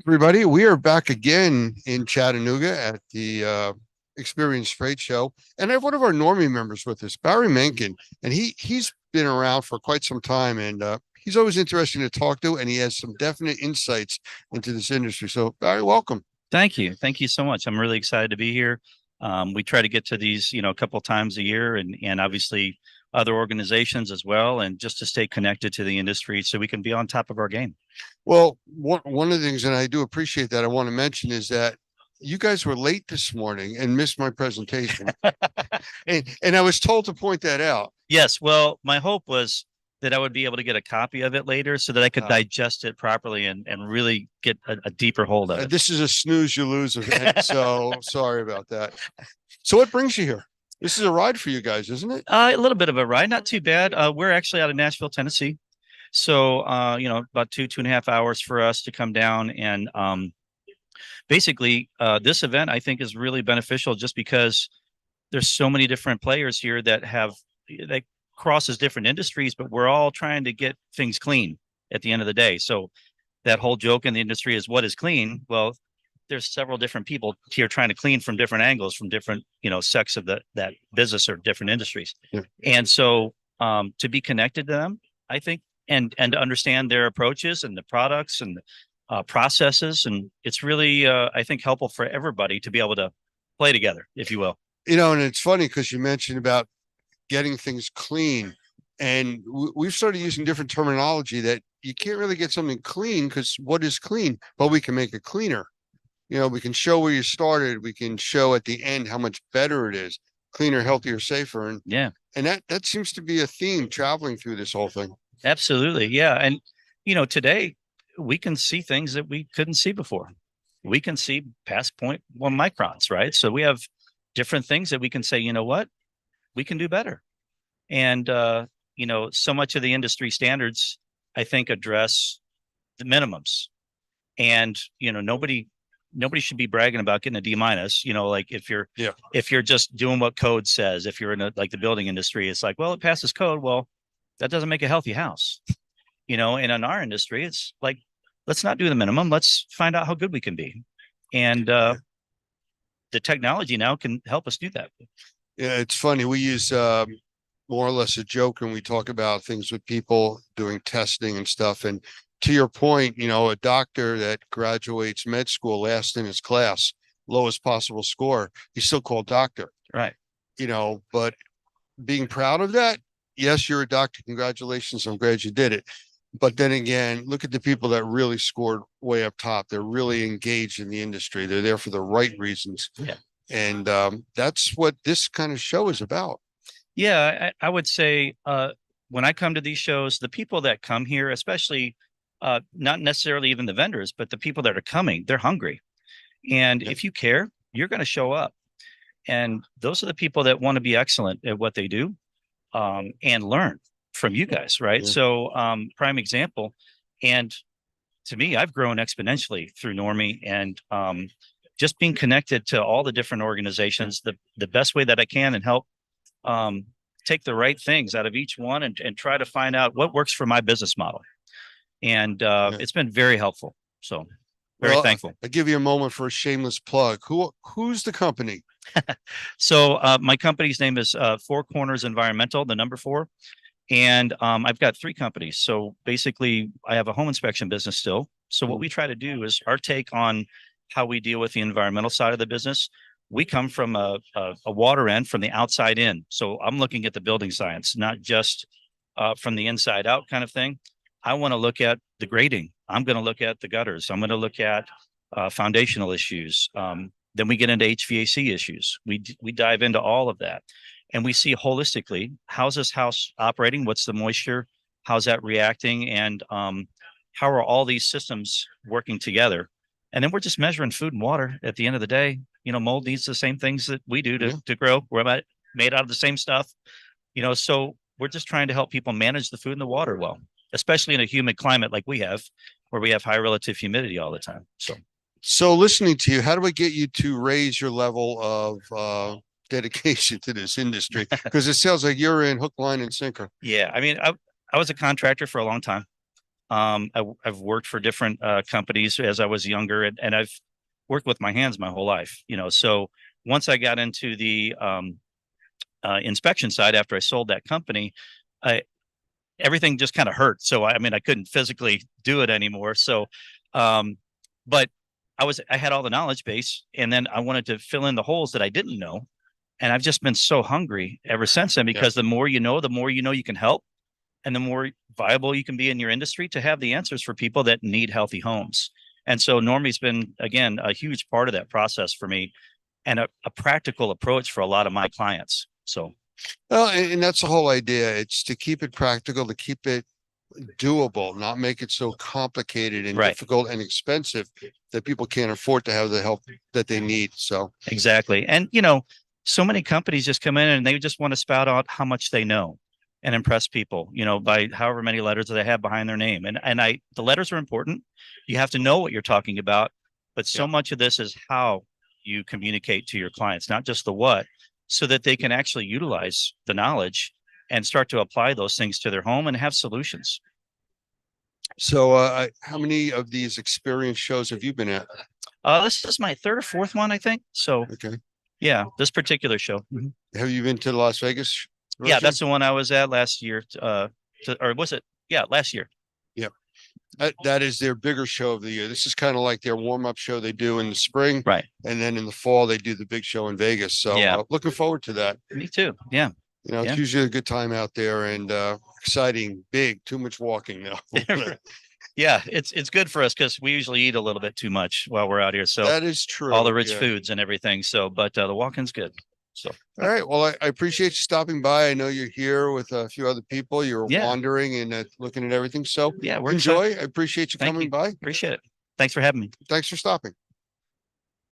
Everybody, we are back again in Chattanooga at the Experience Trade Show, and I have one of our Normie members with us, Barry Menken, and he's been around for quite some time, and he's always interesting to talk to, and he has some definite insights into this industry. So, Barry, welcome. Thank you. Thank you so much. I'm really excited to be here. We try to get to these, a couple of times a year, and obviously other organizations as well, and just to stay connected to the industry so we can be on top of our game. Well, one of the things, and I do appreciate that, I want to mention is that you guys were late this morning and missed my presentation. and I was told to point that out. Yes. Well, my hope was that I would be able to get a copy of it later so that I could digest it properly and really get a deeper hold of it. This is a snooze you lose event, so sorry about that. So what brings you here? This is a ride for you guys, isn't it? A little bit of a ride, not too bad. We're actually out of Nashville, Tennessee. So, about 2.5 hours for us to come down. And basically, this event, I think, is really beneficial just because there's so many different players here that crosses different industries, but we're all trying to get things clean at the end of the day. So that whole joke in the industry is, what is clean? Well, there's several different people here trying to clean from different angles, from different, sects of that business or different industries. Yeah. And so to be connected to them, I think, and to understand their approaches and the products and processes. And it's really, I think, helpful for everybody to be able to play together, if you will. And it's funny because you mentioned about getting things clean, and we've started using different terminology that you can't really get something clean because what is clean? But we can make it cleaner. We can show where you started. We can show at the end how much better it is, cleaner, healthier, safer. And yeah, and that seems to be a theme traveling through this whole thing. Absolutely. Yeah. And, today we can see things that we couldn't see before. We can see past 0.1 microns, right? So we have different things that we can say, you know what, we can do better. And, so much of the industry standards, I think, address the minimums. And, nobody should be bragging about getting a D-, like if you're just doing what code says. If you're in the building industry, it's like, well, it passes code. Well, that doesn't make a healthy house, and in our industry, it's like, let's not do the minimum. Let's find out how good we can be. And the technology now can help us do that. Yeah, it's funny. We use more or less a joke when we talk about things with people doing testing and stuff. And to your point, a doctor that graduates med school last in his class, lowest possible score, he's still called doctor. Right. But being proud of that, yes, you're a doctor. Congratulations. I'm glad you did it. But then again, look at the people that really scored way up top. They're really engaged in the industry. They're there for the right reasons. Yeah. And that's what this kind of show is about. Yeah, I would say when I come to these shows, the people that come here, especially not necessarily even the vendors, but the people that are coming, they're hungry. And if you care, you're going to show up. And those are the people that want to be excellent at what they do and learn from you guys, right? Yeah. So prime example. And to me, I've grown exponentially through Normie, and just being connected to all the different organizations the best way that I can, and help take the right things out of each one and try to find out what works for my business model. And it's been very helpful. So very thankful. I'll give you a moment for a shameless plug. Who's the company? So my company's name is Four Corners Environmental, the number 4. And I've got 3 companies. So basically, I have a home inspection business still. So what we try to do is our take on how we deal with the environmental side of the business. We come from a water end, from the outside in. So I'm looking at the building science, not just from the inside out kind of thing. I want to look at the grading. I'm going to look at the gutters. I'm going to look at foundational issues. Then we get into HVAC issues. We dive into all of that. And we see holistically, how's this house operating? What's the moisture? How's that reacting? And how are all these systems working together? And then we're just measuring food and water at the end of the day. Mold needs the same things that we do to grow. We're made out of the same stuff. So we're just trying to help people manage the food and the water well, especially in a humid climate like we have, where we have high relative humidity all the time. So listening to you, how do I get you to raise your level of dedication to this industry because it sounds like you're in hook, line, and sinker. Yeah, I mean, I was a contractor for a long time. I've worked for different companies as I was younger, and I've worked with my hands my whole life. So once I got into the inspection side after I sold that company, everything just kind of hurt. So I mean, I couldn't physically do it anymore. So, but I had all the knowledge base, and then I wanted to fill in the holes that I didn't know. And I've just been so hungry ever since then, because the more you know you can help, and the more viable you can be in your industry to have the answers for people that need healthy homes. And so Normie's been, again, a huge part of that process for me, and a practical approach for a lot of my clients. So, well, and that's the whole idea. It's to keep it practical, to keep it doable, not make it so complicated and difficult and expensive that people can't afford to have the help that they need. So exactly. And, so many companies just come in and they just want to spout out how much they know and impress people, by however many letters they have behind their name. And the letters are important. You have to know what you're talking about, but so much of this is how you communicate to your clients, not just the what, so that they can actually utilize the knowledge and start to apply those things to their home and have solutions. So, how many of these experience shows have you been at? This is my third or fourth one, I think. So, okay. Yeah, this particular show. Have you been to Las Vegas? Yeah, that's the one I was at last year. Or was it? Yeah, last year. Yeah. That is their bigger show of the year. This is kind of like their warm-up show they do in the spring. Right. And then in the fall, they do the big show in Vegas. So looking forward to that. Me too. Yeah. It's usually a good time out there, and exciting, big, too much walking now. Yeah, it's good for us because we usually eat a little bit too much while we're out here. So that is true. All the rich foods and everything. So, but the walking's good. So, all right. Well, I appreciate you stopping by. I know you're here with a few other people. You're wandering and looking at everything. So yeah, enjoy. I appreciate you coming by. Appreciate it. Thanks for having me. Thanks for stopping.